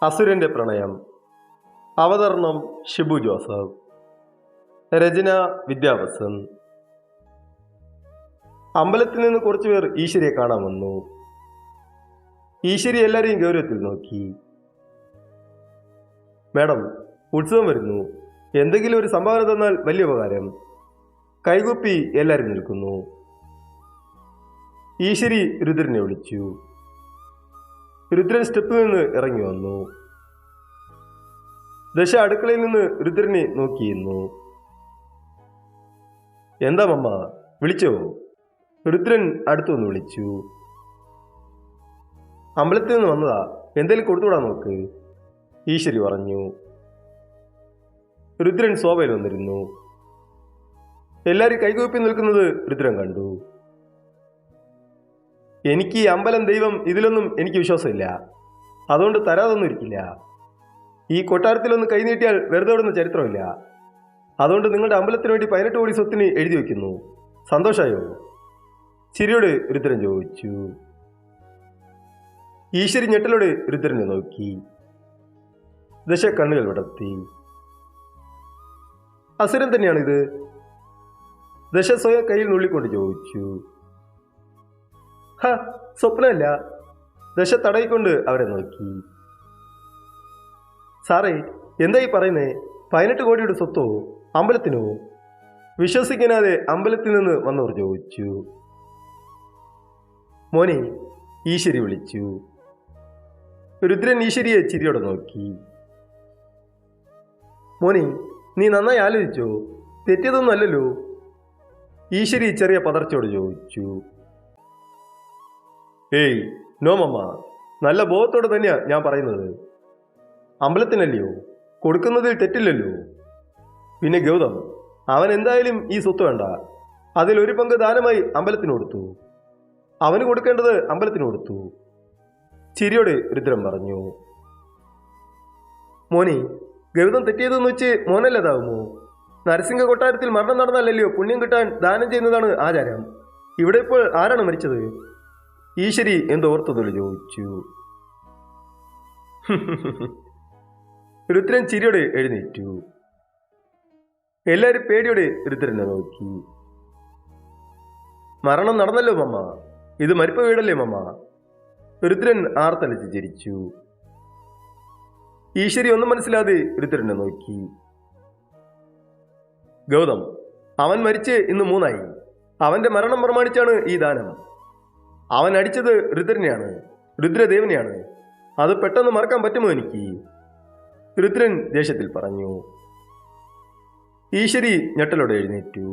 അസുരന്റെ പ്രണയം. അവതരണം ഷിബു ജോസഫ്. രചന വിദ്യാവസൻ. അമ്പലത്തിൽ നിന്ന് കുറച്ചുപേർ ഈശ്വരിയെ കാണാൻ വന്നു. ഈശ്വരി എല്ലാവരെയും ഗൗരവത്തിൽ നോക്കി. മാഡം, ഉത്സവം വരുന്നു, എന്തെങ്കിലും ഒരു സംഭാവന തന്നാൽ വലിയ ഉപകാരം. കൈകൂപ്പി എല്ലാവരും നിൽക്കുന്നു. ഈശ്വരി രുദ്രനെ വിളിച്ചു. രുദ്രൻ സ്റ്റെപ്പിൽ നിന്ന് ഇറങ്ങി വന്നു. ദശ അടുക്കളയിൽ നിന്ന് രുദ്രനെ നോക്കിയിരുന്നു. എന്താ മമ്മ, വിളിച്ചോ? രുദ്രൻ അടുത്തുനിന്ന് വിളിച്ചു. അമ്പലത്തിൽ നിന്ന് വന്നതാ, എന്തേലും കൊടുത്തുവിടാ നോക്ക്, ഈശ്വരി പറഞ്ഞു. രുദ്രൻ സോഫയിൽ വന്നിരുന്നു. എല്ലാവരും കൈകൂപ്പി നിൽക്കുന്നത് രുദ്രൻ കണ്ടു. എനിക്ക് ഈ അമ്പലം, ദൈവം, ഇതിലൊന്നും എനിക്ക് വിശ്വാസമില്ല. അതുകൊണ്ട് തരാതൊന്നും ഇരിക്കില്ല. ഈ കൊട്ടാരത്തിലൊന്ന് കൈനീട്ടിയാൽ വെറുതെ വിടുന്ന ചരിത്രമില്ല. അതുകൊണ്ട് നിങ്ങളുടെ അമ്പലത്തിന് വേണ്ടി 18 കോടി സ്വത്തിന് എഴുതി വയ്ക്കുന്നു. സന്തോഷമായോ? ചിരിയോട് രുദ്രൻ ചോദിച്ചു. ഈശ്വരി ഞെട്ടലോട് രുദ്രനെ നോക്കി. ദശ കണ്ണുകൾ വിടർത്തി. അസുരൻ തന്നെയാണിത്? ദശ സ്വയം കയ്യിൽ നുള്ളിക്കൊണ്ട് ചോദിച്ചു. സ്വപ്നമല്ല. ദശ തടയിക്കൊണ്ട് അവരെ നോക്കി. സാറേ, എന്തായി പറയുന്നേ? 18 കോടിയുടെ സ്വത്തോ? അമ്പലത്തിനോ? വിശ്വസിക്കാതെ അമ്പലത്തിൽ നിന്ന് വന്നവർ ചോദിച്ചു. മോനെ, ഈശ്വരി വിളിച്ചു. രുദ്രൻ ഈശ്വരിയെ ചിരിയോടെ നോക്കി. മോനെ, നീ നന്നായി ആലോചിച്ചോ? തെറ്റിയതൊന്നും അല്ലല്ലോ? ഈശ്വരി ചെറിയ പതർച്ചയോട് ചോദിച്ചു. ഏയ് നോ മമ്മ, നല്ല ബോധത്തോടെ തന്നെയാ ഞാൻ പറയുന്നത്. അമ്പലത്തിനല്ലയോ, കൊടുക്കുന്നതിൽ തെറ്റില്ലല്ലോ. പിന്നെ ഗൗതം, അവൻ എന്തായാലും ഈ സ്വത്ത് വേണ്ട. അതിലൊരു പങ്ക് ദാനമായി അമ്പലത്തിന് കൊടുത്തു. അവന് കൊടുക്കേണ്ടത് അമ്പലത്തിന് കൊടുത്തു, ചിരിയോട് രുദ്രൻ പറഞ്ഞു. മോനെ, ഗൗതം തെറ്റിയതെന്ന് വെച്ച് മോനല്ലതാവുമോ? നരസിംഹ കൊട്ടാരത്തിൽ മരണം നടന്നല്ലല്ലോ പുണ്യം കിട്ടാൻ ദാനം ചെയ്യുന്നതാണ് ആചാരം. ഇവിടെ ഇപ്പോൾ ആരാണ് മരിച്ചത്? ഈശ്വരി എന്തോർത്തതൊരു ചോദിച്ചു. രുദ്രൻ ചിരിയോടെ എഴുന്നേറ്റു. എല്ലാവരും പേടിയോടെ രുദ്രനെ നോക്കി. മരണം നടന്നല്ലോ മമ്മ, ഇത് മരിപ്പ് വീടല്ലേ മമ്മ? രുദ്രൻ ആർത്തലച്ച് ചിരിച്ചു. ഈശ്വരി ഒന്നും മനസ്സിലാതെ രുദ്രനെ നോക്കി. ഗൗതം, അവൻ മരിച്ച് ഇന്ന് 3 ആയി. അവന്റെ മരണം പ്രമാണിച്ചാണ് ഈ ദാനം. അവൻ അടിച്ചത് രുദ്രനെയാണ്, രുദ്രദേവനെയാണ്. അത് പെട്ടെന്ന് മറക്കാൻ പറ്റുമോ എനിക്ക്? രുദ്രൻ ദേഷ്യത്തിൽ പറഞ്ഞു. ഈശ്വരി ഞെട്ടലോടെ എഴുന്നേറ്റു.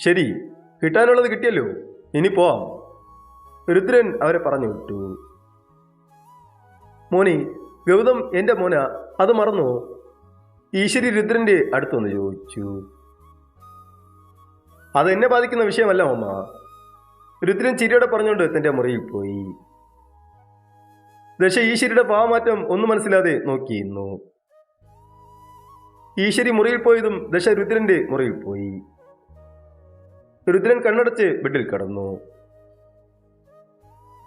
ശരി, കിട്ടാനുള്ളത് കിട്ടിയല്ലോ, ഇനി പോവാം. രുദ്രൻ അവരെ പറഞ്ഞു വിട്ടു. മോനെ, ഗൗതം എൻ്റെ മോന, അത് മറന്നോ? ഈശ്വരി രുദ്രന്റെ അടുത്തൊന്ന് ചോദിച്ചു. അതെന്നെ ബാധിക്കുന്ന വിഷയമല്ല അമ്മ, രുദ്രൻ ചിരിയോടെ പറഞ്ഞുകൊണ്ട് തന്റെ മുറിയിൽ പോയി. ദശ ഈശ്വരിയുടെ ഭാവമാറ്റം ഒന്നും മനസ്സിലാതെ നോക്കിയിരുന്നു. ഈശ്വരി മുറിയിൽ പോയതും ദശ രുദ്രന്റെ മുറിയിൽ പോയി. രുദ്രൻ കണ്ണടച്ച് ബെഡിൽ കിടന്നു.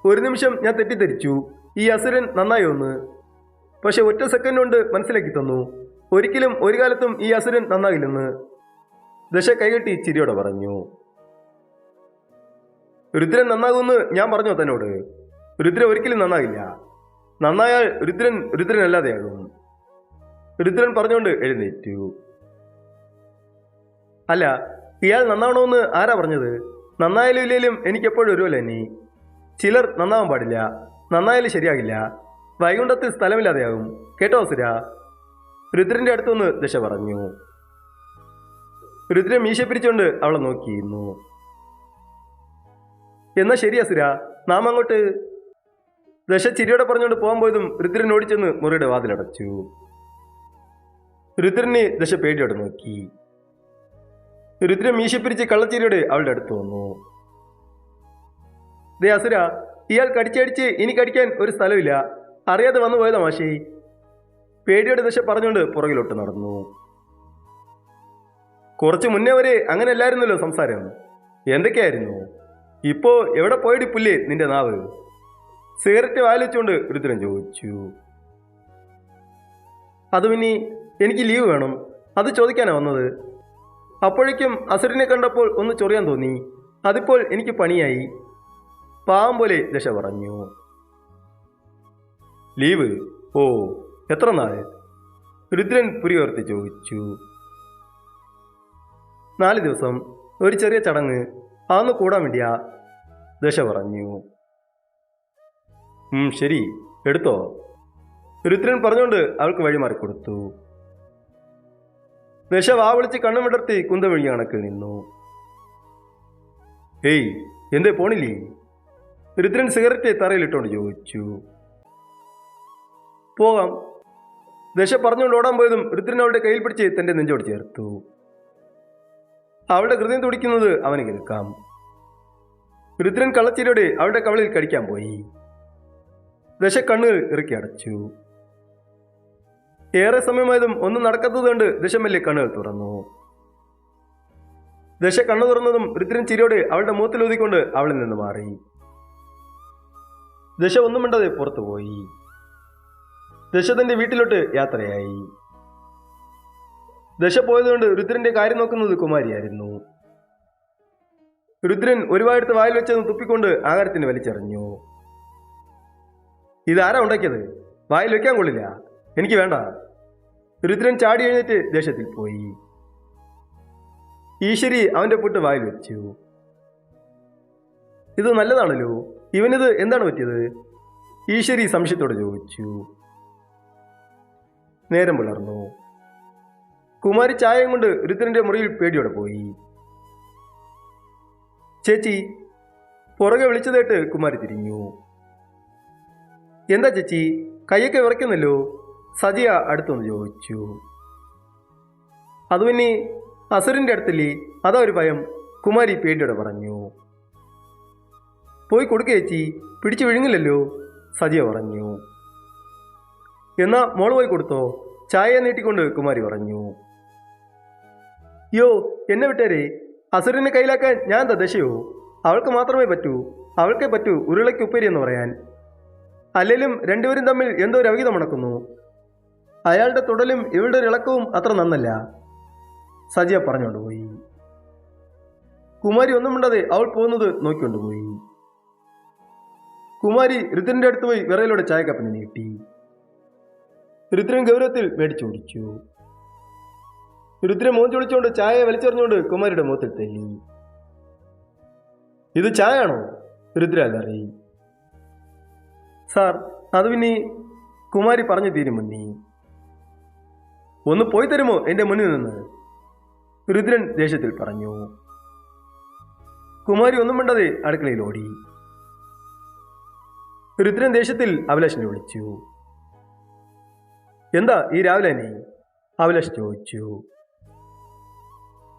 ഒരു നിമിഷം ഞാൻ തെറ്റിദ്ധരിച്ചു, ഈ അസുരൻ നന്നായോന്ന്. പക്ഷെ ഒറ്റ സെക്കൻഡ് കൊണ്ട് മനസ്സിലാക്കി തന്നു, ഒരിക്കലും ഒരു കാലത്തും ഈ അസുരൻ നന്നാകില്ലെന്ന്. ദശ കൈകെട്ടി ചിരിയോടെ പറഞ്ഞു. രുദ്രൻ നന്നാകുമെന്ന് ഞാൻ പറഞ്ഞോ തന്നോട്? രുദ്രൻ ഒരിക്കലും നന്നാകില്ല. നന്നായാൽ രുദ്രനല്ലാതെയാകും. രുദ്രൻ പറഞ്ഞുകൊണ്ട് എഴുന്നേറ്റു. അല്ല, ഇയാൾ നന്നാവണമെന്ന് ആരാ പറഞ്ഞത്? നന്നായാലും ഇല്ലേലും എനിക്കെപ്പോഴും ഒരുവല്ല നീ. ചിലർ നന്നാവാൻ പാടില്ല, നന്നായാലും ശരിയാകില്ല. വൈകുണ്ഠത്തിൽ സ്ഥലമില്ലാതെയാകും, കേട്ടോ അസുര? രുദ്രന്റെ അടുത്തുനിന്ന് ദശ പറഞ്ഞു. രുദ്രൻ മീശ പിരിച്ചുകൊണ്ട് അവളെ നോക്കിയിരുന്നു. എന്നാ ശരി അസുര, നാം അങ്ങോട്ട്. ദശ ചിരിയോടെ പറഞ്ഞുകൊണ്ട് പോകാൻ പോയതും രുദ്രൻ ഓടിച്ചെന്ന് മുറിയുടെ വാതിലടച്ചു. രുദ്രനെ ദശ പേടിയോടെ നോക്കി. രുദ്രൻ മീശ പിരിച്ച് കള്ളച്ചിരിയോടെ അവളുടെ അടുത്ത് വന്നു. ദേ അസുര, ഇയാൾ കടിച്ചടിച്ച് ഇനി കടിക്കാൻ ഒരു സ്ഥലമില്ല, അറിയാതെ വന്നു പോയതാ മാഷി. പേടിയോടെ ദശ പറഞ്ഞുകൊണ്ട് പുറകിലോട്ട് നടന്നു. കുറച്ച് മുന്നേ വരെ അങ്ങനെ അല്ലായിരുന്നല്ലോ സംസാരം, എന്തൊക്കെയായിരുന്നു? ഇപ്പോ എവിടെ പോയടി പുല്ലേ നിന്റെ നാവ്? സിഗരറ്റ് വായിൽ വെച്ചുകൊണ്ട് രുദ്രൻ ചോദിച്ചു. അത് പിന്നെ എനിക്ക് ലീവ് വേണം, അത് ചോദിക്കാനാണ് വന്നത്. അപ്പോഴേക്കും അസുരനെ കണ്ടപ്പോൾ ഒന്ന് ചൊറിയാൻ തോന്നി, അതിപ്പോൾ എനിക്ക് പണിയായി. പാവം പോലെ ദശ പറഞ്ഞു. ലീവ്? ഓ, എത്ര നാൾ? രുദ്രൻ പുരികർത്തി ചോദിച്ചു. 4 ദിവസം, ഒരു ചെറിയ ചടങ്ങ്, അതൊന്ന് കൂടാൻ വേണ്ടിയാ, ദശ പറഞ്ഞു. ശരി, എടുത്തോ, രുദ്രൻ പറഞ്ഞുകൊണ്ട് അവൾക്ക് വഴിമാറിക്കൊടുത്തു. ദശ വാ വിളിച്ച് കണ്ണും വിടർത്തി കുന്തവഴി കണക്കിൽ നിന്നു. ഏയ്, എന്തേ പോണില്ലേ? രുദ്രൻ സിഗരറ്റ് തറയിലിട്ടോണ്ട് ചോദിച്ചു. പോകാം, ദശ പറഞ്ഞുകൊണ്ട് ഓടാൻ പോയതും രുദ്രൻ അവളുടെ കയ്യിൽ പിടിച്ച് തന്റെ നെഞ്ചോട് ചേർത്തു. അവളുടെ ഹൃദയം തുടിക്കുന്നത് അവന് കേൾക്കാം. രുദ്രൻ കള്ളച്ചിരിയോടെ അവളുടെ കവളിൽ കടിക്കാൻ പോയി. ദശ കണ്ണുകൾ ഇറുക്കി അടച്ചു. ഏറെ സമയമായതും ഒന്നും നടക്കാത്തത് കൊണ്ട് ദശ മെല്ലെ കണ്ണുകൾ തുറന്നു. ദശ കണ്ണു തുറന്നതും രുദ്രൻ ചിരിയോടെ അവളുടെ മൂത്തിലൂതിക്കൊണ്ട് അവളിൽ നിന്ന് മാറി. ദശ ഒന്നും മിണ്ടാതെ പുറത്തുപോയി. ദശ തന്റെ വീട്ടിലോട്ട് യാത്രയായി. ദശ പോയതുകൊണ്ട് രുദ്രന്റെ കാര്യം നോക്കുന്നത് കുമാരിയായിരുന്നു. രുദ്രൻ ഒരുപാടെടുത്ത് വായിൽ വെച്ചെന്ന് തുപ്പിക്കൊണ്ട് ആഹാരത്തിന് വലിച്ചെറിഞ്ഞു. ഇതാരാ ഉണ്ടാക്കിയത്? വായിൽ വെക്കാൻ കൊള്ളില്ല, എനിക്ക് വേണ്ട. രുദ്രൻ ചാടി എഴുന്നേറ്റ് ദേഷ്യത്തിൽ പോയി. ഈശ്വരി അവന്റെ പുട്ട് വായിൽ വെച്ചു. ഇത് നല്ലതാണല്ലോ, ഇവനിത് എന്താണ് പറ്റിയത്? ഈശ്വരി സംശയത്തോടെ ചോദിച്ചു. നേരം പുലർന്നു. കുമാരി ചായയും കൊണ്ട് രുദ്രന്റെ മുറിയിൽ പേടിയോടെ പോയി. ചേച്ചി, പുറകെ വിളിച്ചതായിട്ട് കുമാരി തിരിഞ്ഞു. എന്താ ചേച്ചി, കൈയൊക്കെ വിറയ്ക്കുന്നല്ലോ? സജിയ അടുത്തൊന്ന് ചോദിച്ചു. അത് പിന്നെ അസുരന്റെ അടുത്തില്ലേ, അതാ ഒരു ഭയം, കുമാരി പേടിയോടെ പറഞ്ഞു. പോയി കൊടുക്ക ചേച്ചി, പിടിച്ചു വിഴുങ്ങില്ലല്ലോ, സജിയ പറഞ്ഞു. എന്നാ മോള് പോയി കൊടുത്തോ, ചായ നീട്ടിക്കൊണ്ട് കുമാരി പറഞ്ഞു. യോ, എന്നെ വിട്ടേരെ, അസുരനെ കയ്യിലാക്കാൻ ഞാൻ എന്താ ദശയോ? അവൾക്ക് മാത്രമേ പറ്റൂ, അവൾക്കേ പറ്റൂ ഉരുളയ്ക്ക് ഉപ്പേരി എന്ന് പറയാൻ. അല്ലെങ്കിലും രണ്ടുപേരും തമ്മിൽ എന്തോ ഒരു അവിഹിതം നടക്കുന്നു. അയാളുടെ തുടലും ഇവളുടെ ഒരു ഇളക്കവും അത്ര നന്നല്ല, സജിയ പറഞ്ഞുകൊണ്ടുപോയി. കുമാരി ഒന്നും മിണ്ടാതെ അവൾ പോകുന്നത് നോക്കിക്കൊണ്ടുപോയി. കുമാരി രുദ്രന്റെ അടുത്ത് പോയി വിറയിലൂടെ ചായക്കപ്പന് നീട്ടി. രുദ്രൻ ഗൗരവത്തിൽ മേടിച്ചു കുടിച്ചു. രുദ്രൻ മോഞ്ചു വിളിച്ചുകൊണ്ട് ചായ വലിച്ചെറിഞ്ഞുകൊണ്ട് കുമാരിയുടെ മുഖത്തിൽ തല്ലി. ഇത് ചായ ആണോ? രുദ്ര അലറി. സാർ, അത് പിന്നെ കുമാരി പറഞ്ഞു തീരും മുന്നി. ഒന്ന് പോയി തരുമോ എന്റെ മുന്നിൽ നിന്ന്? രുദ്രൻ ദേഷ്യത്തിൽ പറഞ്ഞു. കുമാരി ഒന്നും മിണ്ടാതെ അടുക്കളയിൽ ഓടി. രുദ്രൻ ദേഷ്യത്തിൽ അഭിലാഷിനെ വിളിച്ചു. എന്താ ഈ രാവിലെ തന്നെ? അഭിലാഷ് ചോദിച്ചു.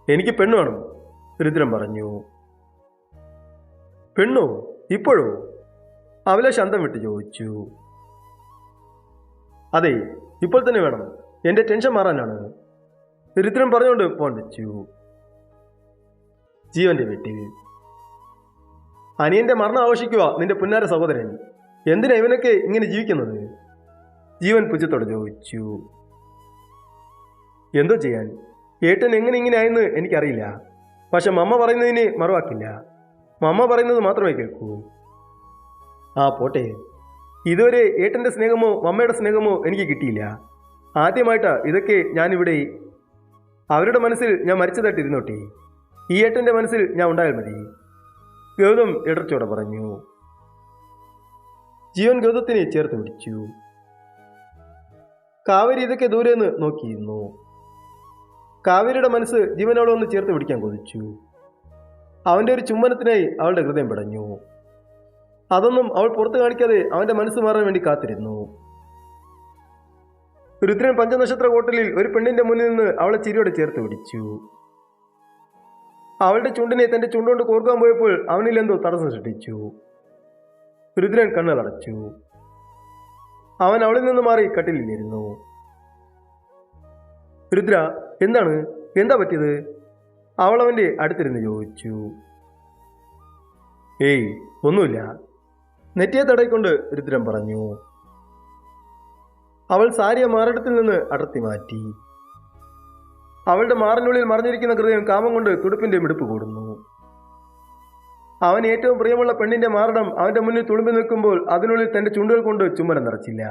എനിക്ക് പെണ്ണ് വേണം, രുദ്രൻ പറഞ്ഞു. പെണ്ണോ? ഇപ്പോഴോ? അഭിലാഷ് അന്തം വിട്ട് ചോദിച്ചു. അതെ, ഇപ്പോൾ തന്നെ വേണം, എന്റെ ടെൻഷൻ മാറാനാണ്, രുദ്രൻ പറഞ്ഞുകൊണ്ട് ഫോൺ വെച്ചു. ജീവന്റെ വീട്ടിൽ അനിയന്റെ മരണം ആഘോഷിക്കുക നിന്റെ പുന്നാര സഹോദരൻ, എന്തിനാ ഇവനൊക്കെ ഇങ്ങനെ ജീവിക്കുന്നത്? ജീവൻ പുച്ഛത്തോടെ ചോദിച്ചു. എന്തോ ചെയ്യാൻ, ഏട്ടൻ എങ്ങനെ ഇങ്ങനെ ആയെന്ന് എനിക്കറിയില്ല. പക്ഷെ മമ്മ പറയുന്നതിന് മറുവാക്കില്ല, മമ്മ പറയുന്നത് മാത്രമേ കേൾക്കൂ. ആ പോട്ടെ, ഇതുവരെ ഏട്ടൻ്റെ സ്നേഹമോ മമ്മയുടെ സ്നേഹമോ എനിക്ക് കിട്ടിയില്ല. ആദ്യമായിട്ടാ ഇതൊക്കെ ഞാനിവിടെ. അവരുടെ മനസ്സിൽ ഞാൻ മരിച്ചതായിട്ട് ഇരുന്നോട്ടെ, ഈ ഏട്ടൻ്റെ മനസ്സിൽ ഞാൻ ഉണ്ടായാൽ മതി, ഗൗതം ഇടർച്ചോടെ പറഞ്ഞു. ജീവൻ ഗൗതത്തിനെ ചേർത്ത് പിടിച്ചു. കാവേരി ഇതൊക്കെ ദൂരെ നിന്ന് നോക്കിയിരുന്നു. കാവേരിയുടെ മനസ്സ് ജീവനോടെ ഒന്ന് ചേർത്ത് പിടിക്കാൻ കൊതിച്ചു. അവൻ്റെ ഒരു ചുംബനത്തിനായി അവളുടെ ഹൃദയം പിടഞ്ഞു. അതൊന്നും അവൾ പുറത്തു കാണിക്കാതെ അവൻ്റെ മനസ്സ് മാറാൻ വേണ്ടി കാത്തിരുന്നു. രുദ്രൻ പഞ്ചനക്ഷത്ര ഹോട്ടലിൽ ഒരു പെണ്ണിന്റെ മുന്നിൽ നിന്ന് അവളെ ചിരിയോടെ ചേർത്ത് പിടിച്ചു. അവളുടെ ചുണ്ടിനെ തന്റെ ചുണ്ടുകൊണ്ട് കോർക്കാൻ പോയപ്പോൾ അവനിൽ എന്തോ തടസ്സം സൃഷ്ടിച്ചു. രുദ്രൻ കണ്ണുകളടച്ചു. അവൻ അവളിൽ നിന്ന് മാറി കട്ടിലിരുന്നു. രുദ്ര, എന്താണ്, എന്താ പറ്റിയത്? അവൾ അവന്റെ അടുത്തിരുന്ന് ചോദിച്ചു. ഏയ്, ഒന്നുമില്ല, നെറ്റിയെ തടയിക്കൊണ്ട് രുദ്രൻ പറഞ്ഞു. അവൾ സാരിയെ മാറിടത്തിൽ നിന്ന് അടർത്തി മാറ്റി. അവളുടെ മാറിനുള്ളിൽ മറിഞ്ഞിരിക്കുന്ന ഹൃദയം കാമം കൊണ്ട് തുടുപ്പിന്റെ മിടുപ്പ് കൂടുന്നു. അവൻ ഏറ്റവും പ്രിയമുള്ള പെണ്ണിന്റെ മാറിടം അവന്റെ മുന്നിൽ തുളുമ്പി നിൽക്കുമ്പോൾ അതിനുള്ളിൽ തന്റെ ചുണ്ടുകൾ കൊണ്ട് ചുമ്മനം നിറച്ചില്ല.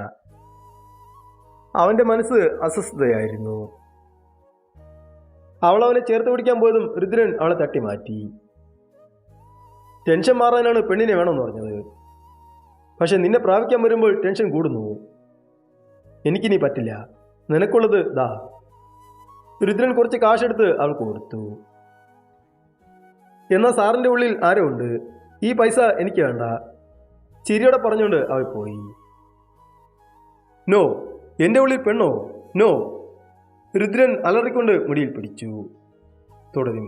അവന്റെ മനസ്സ് അസ്വസ്ഥതയായിരുന്നു. അവൾ അവനെ ചേർത്ത് പിടിക്കാൻ പോയതും രുദ്രൻ അവളെ തട്ടി മാറ്റി. ടെൻഷൻ മാറാനാണ് പെണ്ണിനെ വേണമെന്ന് പറഞ്ഞത്. പക്ഷെ നിന്നെ പ്രാപിക്കാൻ വരുമ്പോൾ ടെൻഷൻ കൂടുന്നു. എനിക്കിനി പറ്റില്ല, നിനക്കുള്ളത് ദാ. രുദ്രൻ കുറച്ച് കാശെടുത്ത് അവൾക്ക് കൊടുത്തു. എന്നാൽ സാറിൻ്റെ ഉള്ളിൽ ആരോ ഉണ്ട്, ഈ പൈസ എനിക്ക് വേണ്ട. ചിരിയോടെ പറഞ്ഞുകൊണ്ട് അവൾ പോയി. നോ, എൻ്റെ ഉള്ളിൽ പെണ്ണോ? നോ. രുദ്രൻ അലറിക്കൊണ്ട് മുടിയിൽ പിടിച്ചു. തുടരും.